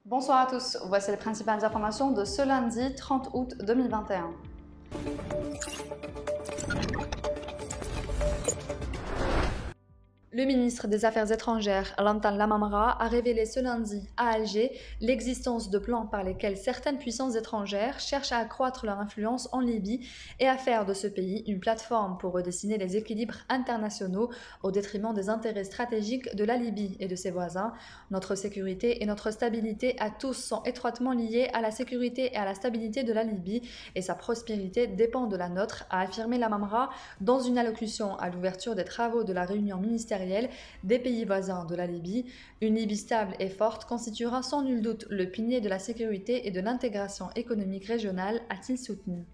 Bonsoir à tous, voici les principales informations de ce lundi 30 août 2021. Le ministre des Affaires étrangères, Lantan Lamamra, a révélé ce lundi à Alger l'existence de plans par lesquels certaines puissances étrangères cherchent à accroître leur influence en Libye et à faire de ce pays une plateforme pour redessiner les équilibres internationaux au détriment des intérêts stratégiques de la Libye et de ses voisins. Notre sécurité et notre stabilité à tous sont étroitement liées à la sécurité et à la stabilité de la Libye et sa prospérité dépend de la nôtre, a affirmé Lamamra dans une allocution à l'ouverture des travaux de la réunion ministérielle des pays voisins de la Libye. Une Libye stable et forte constituera sans nul doute le pilier de la sécurité et de l'intégration économique régionale, a-t-il soutenu.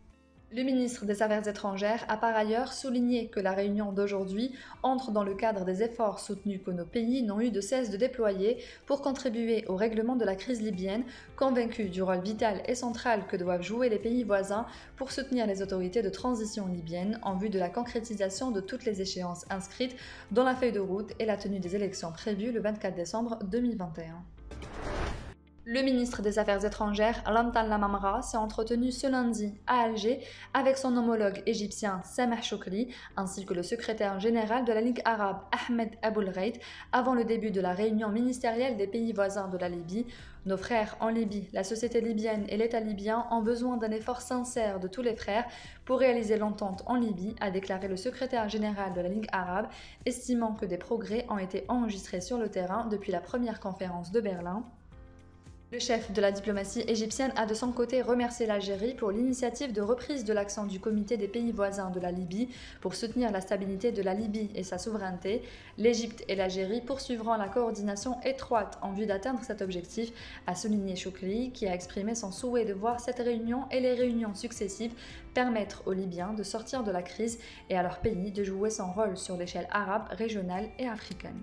Le ministre des Affaires étrangères a par ailleurs souligné que la réunion d'aujourd'hui entre dans le cadre des efforts soutenus que nos pays n'ont eu de cesse de déployer pour contribuer au règlement de la crise libyenne, convaincu du rôle vital et central que doivent jouer les pays voisins pour soutenir les autorités de transition libyennes en vue de la concrétisation de toutes les échéances inscrites dans la feuille de route et la tenue des élections prévues le 24 décembre 2021. Le ministre des Affaires étrangères, Lantan Lamamra, s'est entretenu ce lundi à Alger avec son homologue égyptien Sameh Choukri ainsi que le secrétaire général de la Ligue arabe Ahmed Aboul Gheit avant le début de la réunion ministérielle des pays voisins de la Libye. Nos frères en Libye, la société libyenne et l'État libyen ont besoin d'un effort sincère de tous les frères pour réaliser l'entente en Libye, a déclaré le secrétaire général de la Ligue arabe, estimant que des progrès ont été enregistrés sur le terrain depuis la première conférence de Berlin. Le chef de la diplomatie égyptienne a de son côté remercié l'Algérie pour l'initiative de reprise de l'action du comité des pays voisins de la Libye pour soutenir la stabilité de la Libye et sa souveraineté. L'Égypte et l'Algérie poursuivront la coordination étroite en vue d'atteindre cet objectif, a souligné Choukri, qui a exprimé son souhait de voir cette réunion et les réunions successives permettre aux Libyens de sortir de la crise et à leur pays de jouer son rôle sur l'échelle arabe, régionale et africaine.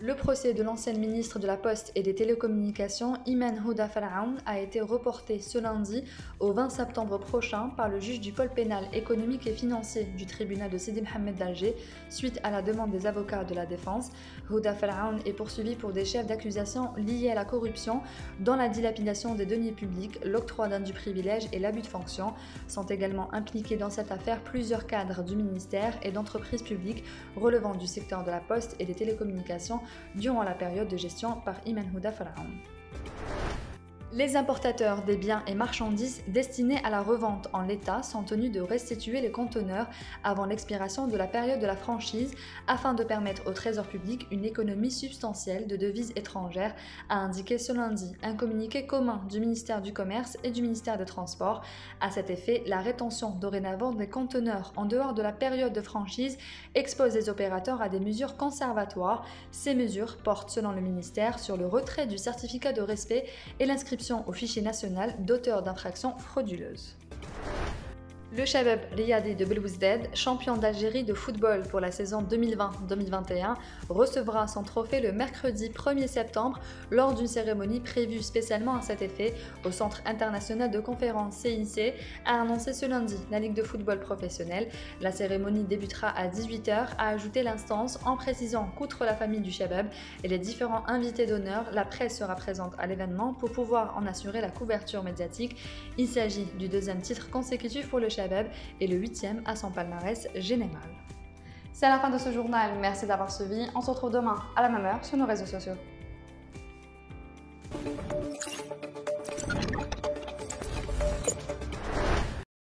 Le procès de l'ancienne ministre de la Poste et des Télécommunications, Imen Houda Faraoun, a été reporté ce lundi au 20 septembre prochain par le juge du pôle pénal économique et financier du tribunal de Sidi Mohamed d'Alger suite à la demande des avocats de la défense. Houda Faraoun est poursuivi pour des chefs d'accusation liés à la corruption dans la dilapidation des deniers publics, l'octroi d'indus privilèges et l'abus de fonction. Sont également impliqués dans cette affaire plusieurs cadres du ministère et d'entreprises publiques relevant du secteur de la poste et des télécommunications durant la période de gestion par Imen Houda Faraoun. Les importateurs des biens et marchandises destinés à la revente en l'état sont tenus de restituer les conteneurs avant l'expiration de la période de la franchise afin de permettre au Trésor public une économie substantielle de devises étrangères, a indiqué ce lundi un communiqué commun du ministère du Commerce et du ministère des Transports. À cet effet, la rétention dorénavant des conteneurs en dehors de la période de franchise expose les opérateurs à des mesures conservatoires. Ces mesures portent, selon le ministère, sur le retrait du certificat de respect et l'inscription au fichier national d'auteurs d'infractions frauduleuses. Le Chabab Riyadi de Belouizdad, champion d'Algérie de football pour la saison 2020-2021, recevra son trophée le mercredi 1er septembre lors d'une cérémonie prévue spécialement à cet effet au Centre international de conférences CIC, a annoncé ce lundi la Ligue de football professionnel. La cérémonie débutera à 18 h, a ajouté l'instance en précisant qu'outre la famille du Chabab et les différents invités d'honneur, la presse sera présente à l'événement pour pouvoir en assurer la couverture médiatique. Il s'agit du deuxième titre consécutif pour le Chabab et le 8e à son palmarès général. C'est la fin de ce journal, merci d'avoir suivi, on se retrouve demain à la même heure sur nos réseaux sociaux.